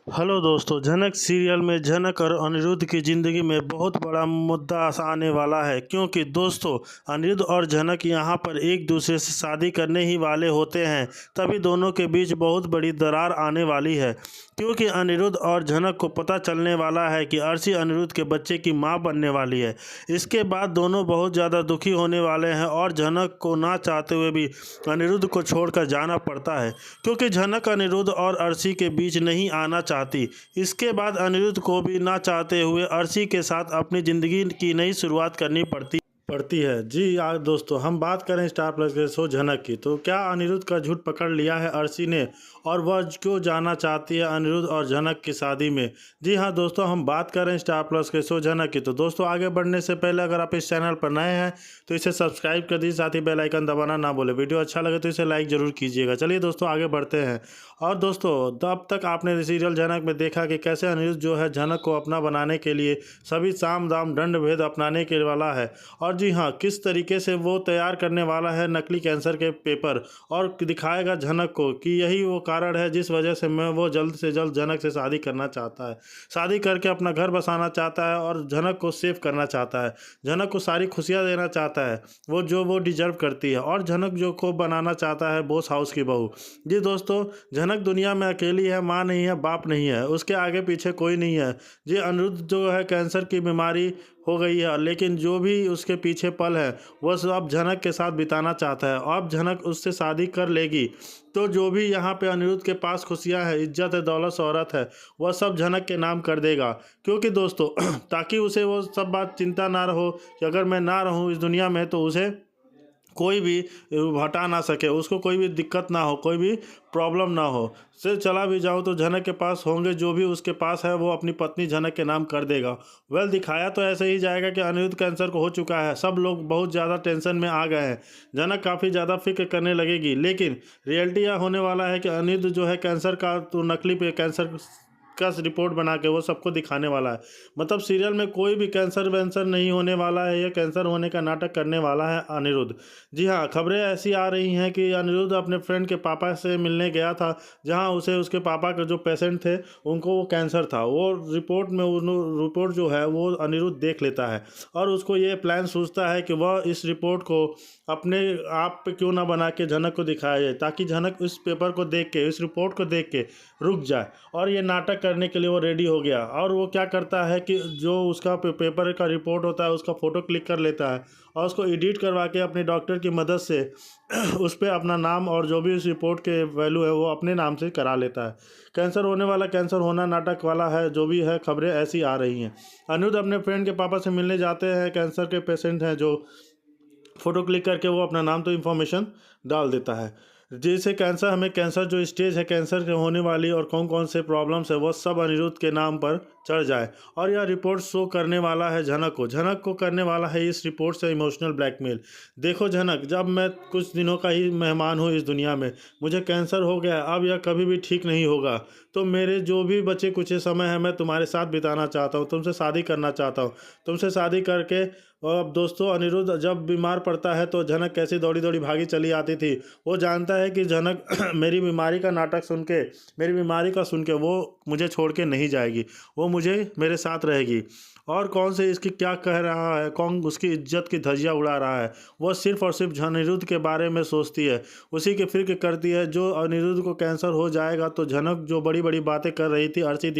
Hello दोस्तों, झनक serial में झनक और अनिरुद्ध की ज़िंदगी में बहुत बड़ा मुद्दा आने वाला है, क्योंकि दोस्तों अनिरुद्ध और झनक यहाँ पर एक दूसरे से शादी करने ही वाले होते हैं। तभी दोनों के बीच बहुत बड़ी दरार आने वाली है, क्योंकि अनिरुद्ध और झनक को पता चलने वाला है कि अर्शी अनिरुद्ध के बच्चे की मां बनने वाली है। इसके बाद दोनों बहुत ज़्यादा दुखी होने वाले हैं और झनक को ना चाहते हुए भी अनिरुद्ध को छोड़कर जाना पड़ता है, क्योंकि झनक अनिरुद्ध और अर्शी के बीच नहीं आना चाहती। इसके बाद अनिरुद्ध को भी ना चाहते हुए अर्शी के साथ अपनी ज़िंदगी की नई शुरुआत करनी पड़ती है। जी यार दोस्तों, हम बात करें स्टार प्लस के शो झनक की, तो क्या अनिरुद्ध का झूठ पकड़ लिया है अर्शी ने और वह क्यों जाना चाहती है अनिरुद्ध और झनक की शादी में? जी हाँ दोस्तों, हम बात करें स्टार प्लस के शो झनक की, तो दोस्तों आगे बढ़ने से पहले अगर आप इस चैनल पर नए हैं तो इसे सब्सक्राइब कर दीजिए, साथ ही बेल आइकन दबाना ना भूलें। वीडियो अच्छा लगे तो इसे लाइक जरूर कीजिएगा। चलिए दोस्तों आगे बढ़ते हैं। और दोस्तों अब तक आपने सीरियल झनक में देखा कि कैसे अनिरुद्ध जो है झनक को अपना बनाने के लिए सभी साम दाम दंड भेद अपनाने के वाला है। और जी हाँ, किस तरीके से वो तैयार करने वाला है नकली कैंसर के पेपर और दिखाएगा झनक को कि यही वो कारण है जिस वजह से वो जल्द से जल्द झनक से शादी करना चाहता है, शादी करके अपना घर बसाना चाहता है और झनक को सेव करना चाहता है, झनक को सारी खुशियाँ देना चाहता है वो डिजर्व करती है, और झनक जो को बनाना चाहता है बॉस हाउस की बहू। जी दोस्तों, झनक दुनिया में अकेली है, माँ नहीं है, बाप नहीं है, उसके आगे पीछे कोई नहीं है। जी अनिरुद्ध जो है कैंसर की बीमारी हो गई है, लेकिन जो भी उसके पीछे पल है वह सब झनक के साथ बिताना चाहता है। अब झनक उससे शादी कर लेगी तो जो भी यहाँ पे अनिरुद्ध के पास खुशियाँ है, इज्जत है, दौलत शोहरत है, वह सब झनक के नाम कर देगा। क्योंकि दोस्तों ताकि उसे वो सब बात चिंता ना रहो कि अगर मैं ना रहूँ इस दुनिया में तो उसे कोई भी हटा ना सके, उसको कोई भी दिक्कत ना हो, कोई भी प्रॉब्लम ना हो। से चला भी जाऊँ तो झनक के पास होंगे जो भी उसके पास है वो अपनी पत्नी झनक के नाम कर देगा। वेल दिखाया तो ऐसे ही जाएगा कि अनिरुद्ध कैंसर को हो चुका है, सब लोग बहुत ज़्यादा टेंशन में आ गए हैं, झनक काफ़ी ज़्यादा फिक्र करने लगेगी। लेकिन रियलिटी यह होने वाला है कि अनिरुद्ध जो है कैंसर का तो नकली पे कैंसर का रिपोर्ट बना के वो सबको दिखाने वाला है। मतलब सीरियल में कोई भी कैंसर वैंसर नहीं होने वाला है, या कैंसर होने का नाटक करने वाला है अनिरुद्ध। जी हाँ, खबरें ऐसी आ रही हैं कि अनिरुद्ध अपने फ्रेंड के पापा से मिलने गया था, जहाँ उसे उसके पापा के जो पेशेंट थे उनको वो कैंसर था। वो रिपोर्ट जो है वो अनिरुद्ध देख लेता है और उसको ये प्लान सोचता है कि वह इस रिपोर्ट को अपने आप पे क्यों ना बना के झनक को दिखाया जाए, ताकि झनक इस पेपर को देख के, इस रिपोर्ट को देख के रुक जाए। और ये नाटक करने के लिए वो रेडी हो गया। और वो क्या करता है कि जो उसका पेपर का रिपोर्ट होता है उसका फ़ोटो क्लिक कर लेता है और उसको एडिट करवा के अपने डॉक्टर की मदद से उस पर अपना नाम और जो भी उस रिपोर्ट के वैल्यू है वो अपने नाम से करा लेता है। कैंसर होने वाला कैंसर होना नाटक वाला है, जो भी है खबरें ऐसी आ रही हैं। अनिरुद्ध अपने फ्रेंड के पापा से मिलने जाते हैं, कैंसर के पेशेंट हैं, जो फ़ोटो क्लिक करके वो अपना नाम तो इन्फॉर्मेशन डाल देता है। जैसे कैंसर, हमें कैंसर जो स्टेज है कैंसर के होने वाली और कौन कौन से प्रॉब्लम्स है वो सब अनिरुद्ध के नाम पर चढ़ जाए। और यह रिपोर्ट शो करने वाला है झनक को करने वाला है इस रिपोर्ट से इमोशनल ब्लैकमेल। देखो झनक, जब मैं कुछ दिनों का ही मेहमान हूँ इस दुनिया में, मुझे कैंसर हो गया है, अब यह कभी भी ठीक नहीं होगा, तो मेरे जो भी बचे कुछ समय है मैं तुम्हारे साथ बिताना चाहता हूँ, तुमसे शादी करना चाहता हूँ, तुमसे शादी करके। और अब दोस्तों अनिरुद्ध जब बीमार पड़ता है तो झनक कैसी दौड़ी दौड़ी भागी चली आती थी। वो जानता है कि झनक मेरी बीमारी का नाटक सुन के, मेरी बीमारी का सुन के वो मुझे छोड़ के नहीं जाएगी, वो मुझे मेरे साथ रहेगी। और कौन से इसकी क्या कह रहा है, कौन उसकी इज्जत की धज्जियाँ उड़ा रहा है, वो सिर्फ और सिर्फ अनिरुद्ध के बारे में सोचती है, उसी की फिक्र करती है। जो अनिरुद्ध को कैंसर हो जाएगा तो झनक जो बड़ी बड़ी बातें कर रही थी, अर्शी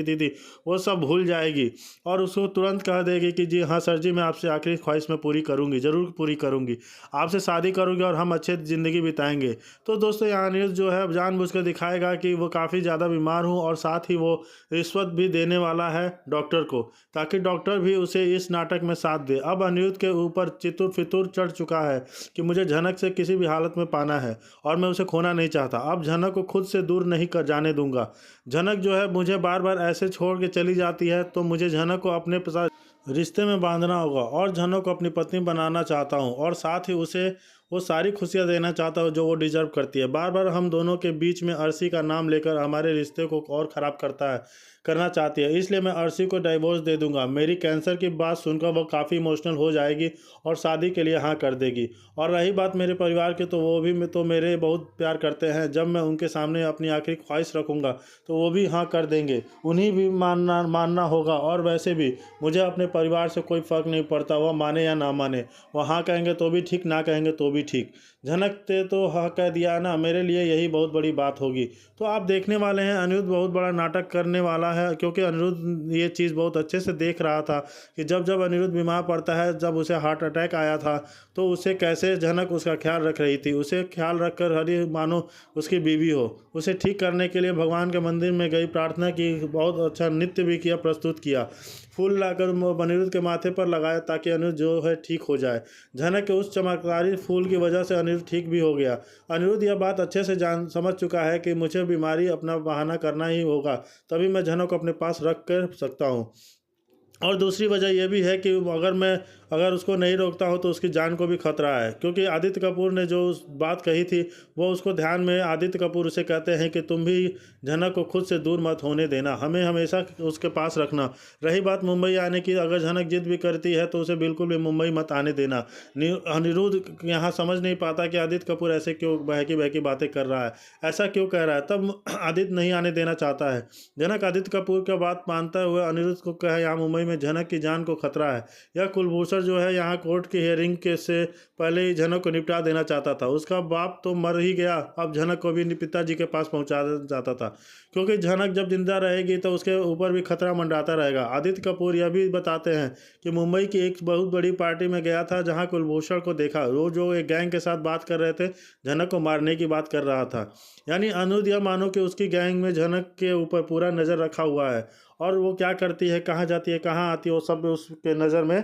दीदी, वो सब भूल जाएगी और उसको तुरंत कह देगी कि जी हाँ सर जी, मैं आपसे आखिरी ख्वाहिश में पूरी करूँगी, ज़रूर पूरी करूँगी, आपसे शादी करूँगी और हम अच्छे ज़िंदगी बिताएंगे। तो दोस्तों यहाँ अनिरुद्ध जो है जानबूझकर दिखाएगा कि वो काफ़ी ज़्यादा बीमार हूँ, और साथ ही वो रिश्वत भी देने वाला है डॉक्टर को, ताकि डॉक्टर भी उसे इस नाटक में साथ दे। अब अनिरुद्ध के ऊपर चितुर फितुर चढ़ चुका है कि मुझे झनक से किसी भी हालत में पाना है और मैं उसे खोना नहीं चाहता। अब झनक को खुद से दूर नहीं कर जाने दूंगा। झनक जो है मुझे बार बार ऐसे छोड़ के चली जाती है, तो मुझे झनक को अपने साथ रिश्ते में बांधना होगा और झनक को अपनी पत्नी बनाना चाहता हूँ, और साथ ही उसे वो सारी खुशियाँ देना चाहता हूँ जो वो डिज़र्व करती है। बार बार हम दोनों के बीच में अर्शी का नाम लेकर हमारे रिश्ते को और ख़राब करना चाहती है, इसलिए मैं अर्शी को डाइवोर्स दे दूंगा। मेरी कैंसर की बात सुनकर वो काफ़ी इमोशनल हो जाएगी और शादी के लिए हाँ कर देगी। और रही बात मेरे परिवार की, तो वो भी तो मेरे बहुत प्यार करते हैं। जब मैं उनके सामने अपनी आखिरी ख्वाहिश रखूँगा तो वो भी हाँ कर देंगे। उन्हीं भी मानना होगा। और वैसे भी मुझे अपने परिवार से कोई फ़र्क नहीं पड़ता, वह माने या ना माने। वह हाँ कहेंगे तो भी ठीक, ना कहेंगे तो भी ठीक। झनकते तो हाँ कह दिया ना, मेरे लिए यही बहुत बड़ी बात होगी। तो आप देखने वाले हैं, अनिरुद्ध बहुत बड़ा नाटक करने वाला है, क्योंकि अनिरुद्ध ये चीज़ बहुत अच्छे से देख रहा था कि जब जब अनिरुद्ध बीमार पड़ता है, जब उसे हार्ट अटैक आया था, तो उसे कैसे झनक उसका ख्याल रख रही थी। उसे ख्याल रखकर हरी मानो उसकी बीवी हो। उसे ठीक करने के लिए भगवान के मंदिर में गई, प्रार्थना की, बहुत अच्छा नृत्य भी किया, प्रस्तुत किया। फूल लाकर अनिरुद्ध के माथे पर लगाया ताकि अनिरुद्ध जो है ठीक हो जाए। झनक के उस चमत्कारी फूल की वजह से अनिरुद्ध ठीक भी हो गया। अनिरुद्ध यह बात अच्छे से समझ चुका है कि मुझे बीमारी अपना बहाना करना ही होगा, तभी मैं झनक को अपने पास रख कर सकता हूँ। और दूसरी वजह यह भी है कि अगर उसको नहीं रोकता हूँ तो उसकी जान को भी खतरा है, क्योंकि आदित्य कपूर ने जो उस बात कही थी वो उसको ध्यान में। आदित्य कपूर उसे कहते हैं कि तुम भी झनक को खुद से दूर मत होने देना, हमें हमेशा उसके पास रखना। रही बात मुंबई आने की, अगर झनक जिद भी करती है तो उसे बिल्कुल भी मुंबई मत आने देना। अनिरुद्ध यहाँ समझ नहीं पाता कि आदित्य कपूर ऐसे क्यों बहकी बहकी बातें कर रहा है, ऐसा क्यों कह रहा है। तब आदित्य नहीं आने देना चाहता है। झनक आदित्य कपूर का बात मानते हुए अनिरुद्ध को कहे यहाँ मुंबई में झनक की जान को खतरा है। यह कुलभूषण जो है यहाँ कोर्ट की हियरिंग के से पहले ही झनक को निपटा देना चाहता था। उसका बाप तो मर ही गया, अब झनक को भी पिताजी के पास पहुंचा देना चाहता था, क्योंकि झनक जब जिंदा रहेगी तो उसके ऊपर भी खतरा मंडराता रहेगा। आदित्य कपूर यह भी बताते हैं कि मुंबई की एक बहुत बड़ी पार्टी में गया था जहां कुलभूषण को देखा, वो जो एक गैंग के साथ बात कर रहे थे, झनक को मारने की बात कर रहा था। यानी अनिरुद्ध यह मानो कि उसकी गैंग में झनक के ऊपर पूरा नज़र रखा हुआ है, और वो क्या करती है, कहाँ जाती है, कहाँ आती है, वो सब उसके नज़र में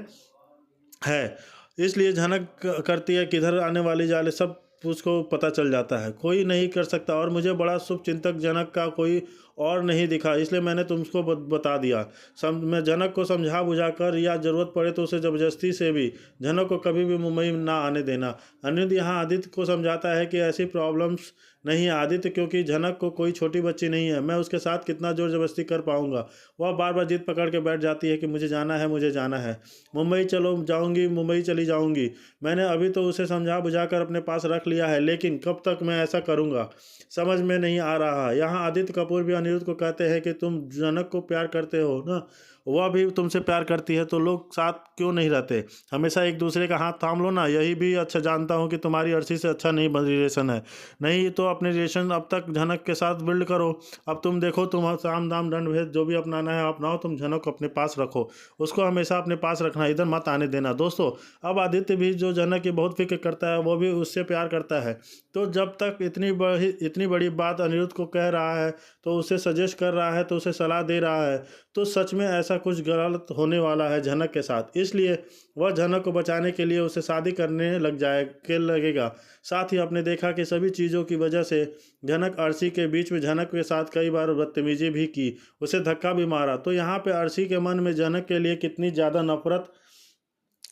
है। इसलिए झनक करती है, किधर आने वाली जाले, सब उसको पता चल जाता है। कोई नहीं कर सकता, और मुझे बड़ा शुभ चिंतक जनक का कोई और नहीं दिखा, इसलिए मैंने तुमको बता दिया। मैं जनक को समझा बुझा कर, या ज़रूरत पड़े तो उसे ज़बरदस्ती से भी जनक को कभी भी मुंबई ना आने देना। अनिरुद्ध यहाँ आदित्य को समझाता है कि ऐसी प्रॉब्लम्स नहीं है आदित्य, क्योंकि झनक को कोई छोटी बच्ची नहीं है, मैं उसके साथ कितना जोर जबरदस्ती कर पाऊंगा। वह बार बार जिद पकड़ के बैठ जाती है कि मुझे जाना है, मुझे जाना है, मुंबई चलो, जाऊंगी, मुंबई चली जाऊंगी। मैंने अभी तो उसे समझा बुझा कर अपने पास रख लिया है, लेकिन कब तक मैं ऐसा करूंगा समझ में नहीं आ रहा। यहाँ आदित्य कपूर भी अनिरुद्ध को कहते हैं कि तुम जनक को प्यार करते हो ना, वह भी तुमसे प्यार करती है, तो लोग साथ क्यों नहीं रहते, हमेशा एक दूसरे का हाथ थाम लो ना। यही भी अच्छा जानता हूँ कि तुम्हारी अर्शी से अच्छा नहीं रिलेशन है, नहीं तो अपने रिलेशन अब तक झनक के साथ बिल्ड करो। अब तुम देखो, तुम साम दाम दंड भेद जो भी अपनाना है अपनाओ, तुम झनक को अपने पास रखो, उसको हमेशा अपने पास रखना, इधर मत आने देना। दोस्तों, अब आदित्य भी जो झनक की बहुत फिक्र करता है, वो भी उससे प्यार करता है। तो जब तक इतनी बड़ी बात अनिरुद्ध को कह रहा है, तो उसे सजेस्ट कर रहा है, तो उसे सलाह दे रहा है, तो सच में ऐसा कुछ गलत होने वाला है झनक के साथ। इसलिए वह झनक को बचाने के लिए उसे शादी करने लगेगा। साथ ही आपने देखा कि सभी चीज़ों की वजह से झनक अर्शी के बीच में झनक के साथ कई बार बदतमीजी भी की, उसे धक्का भी मारा। तो यहाँ पे अर्शी के मन में झनक के लिए कितनी ज़्यादा नफरत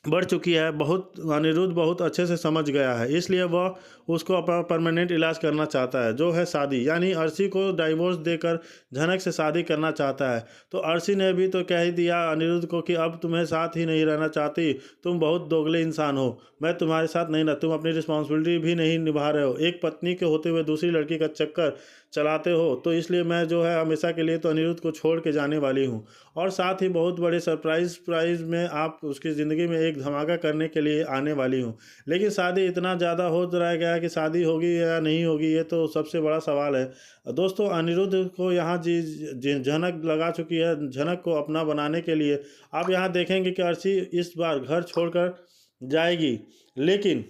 बढ़ चुकी है, बहुत अनिरुद्ध बहुत अच्छे से समझ गया है। इसलिए वह उसको अपना परमानेंट इलाज करना चाहता है, जो है शादी। यानी अर्शी को डाइवोर्स देकर झनक से शादी करना चाहता है। तो अर्शी ने भी तो कह ही दिया अनिरुद्ध को कि अब तुम्हें साथ ही नहीं रहना चाहती, तुम बहुत दोगले इंसान हो, मैं तुम्हारे साथ नहीं रह, तुम अपनी रिस्पॉन्सिबिलिटी भी नहीं निभा रहे हो, एक पत्नी के होते हुए दूसरी लड़की का चक्कर चलाते हो। तो इसलिए मैं जो है हमेशा के लिए तो अनिरुद्ध को छोड़ के जाने वाली हूँ। और साथ ही बहुत बड़े सरप्राइज में आप उसकी ज़िंदगी में एक धमाका करने के लिए आने वाली हूँ। लेकिन शादी इतना ज़्यादा हो रह गया कि शादी होगी या नहीं होगी, ये तो सबसे बड़ा सवाल है। दोस्तों, अनिरुद्ध को यहाँ झनक लगा चुकी है। झनक को अपना बनाने के लिए आप यहाँ देखेंगे कि अर्शी इस बार घर छोड़कर जाएगी, लेकिन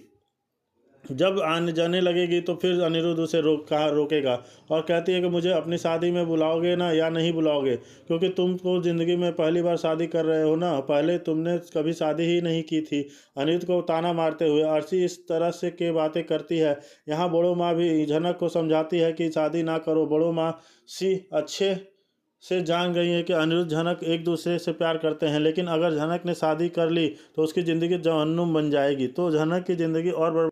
जब आने जाने लगेगी तो फिर अनिरुद्ध उसे कहाँ रोकेगा, और कहती है कि मुझे अपनी शादी में बुलाओगे ना या नहीं बुलाओगे, क्योंकि तुम तो ज़िंदगी में पहली बार शादी कर रहे हो ना, पहले तुमने कभी शादी ही नहीं की थी। अनिरुद्ध को ताना मारते हुए अर्शी इस तरह से के बातें करती है। यहाँ बड़ो माँ भी झनक को समझाती है कि शादी ना करो। बड़ो माँ सी अच्छे से जान गई है कि अनिरुद्ध झनक एक दूसरे से प्यार करते हैं, लेकिन अगर झनक ने शादी कर ली तो उसकी ज़िंदगी जहन्नुम बन जाएगी। तो झनक की ज़िंदगी और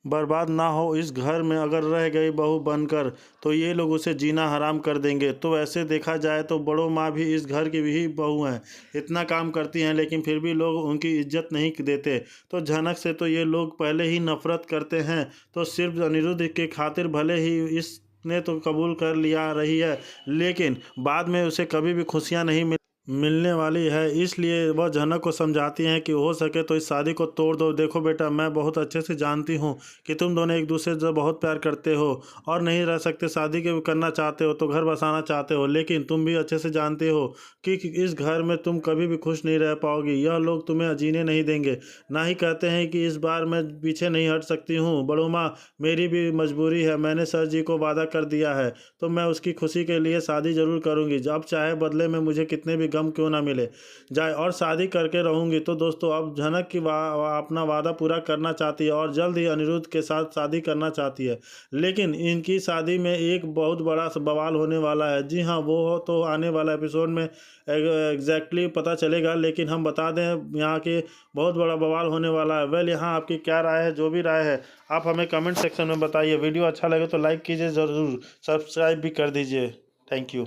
बर्बाद ना हो इस घर में अगर रह गई बहू बनकर, तो ये लोग उसे जीना हराम कर देंगे। तो ऐसे देखा जाए तो बड़ों माँ भी इस घर की भी बहू हैं, इतना काम करती हैं लेकिन फिर भी लोग उनकी इज्जत नहीं देते। तो झनक से तो ये लोग पहले ही नफरत करते हैं, तो सिर्फ अनिरुद्ध के खातिर भले ही इसने तो कबूल कर लिया रही है, लेकिन बाद में उसे कभी भी खुशियाँ नहीं मिलने वाली है। इसलिए वह झनक को समझाती हैं कि हो सके तो इस शादी को तोड़ दो। देखो बेटा, मैं बहुत अच्छे से जानती हूँ कि तुम दोनों एक दूसरे से बहुत प्यार करते हो और नहीं रह सकते, शादी के करना चाहते हो तो घर बसाना चाहते हो, लेकिन तुम भी अच्छे से जानते हो कि इस घर में तुम कभी भी खुश नहीं रह पाओगी। यह लोग तुम्हें जीने नहीं देंगे। ना ही कहते हैं कि इस बार मैं पीछे नहीं हट सकती हूँ। बड़ो माँ, मेरी भी मजबूरी है। मैंने सर जी को वादा कर दिया है, तो मैं उसकी खुशी के लिए शादी जरूर करूँगी, जब चाहे बदले में मुझे कितने भी गम क्यों ना मिले जाए, और शादी करके रहूंगी। तो दोस्तों, अब झनक की अपना वादा पूरा करना चाहती है और जल्द ही अनिरुद्ध के साथ शादी करना चाहती है, लेकिन इनकी शादी में एक बहुत बड़ा बवाल होने वाला है। जी हाँ, वो तो आने वाला एपिसोड में एग्जैक्टली पता चलेगा, लेकिन हम बता दें यहाँ के बहुत बड़ा बवाल होने वाला है। वेल, यहाँ आपकी क्या राय है? जो भी राय है आप हमें कमेंट सेक्शन में बताइए। वीडियो अच्छा लगे तो लाइक कीजिए ज़रूर, सब्सक्राइब भी कर दीजिए। Thank you.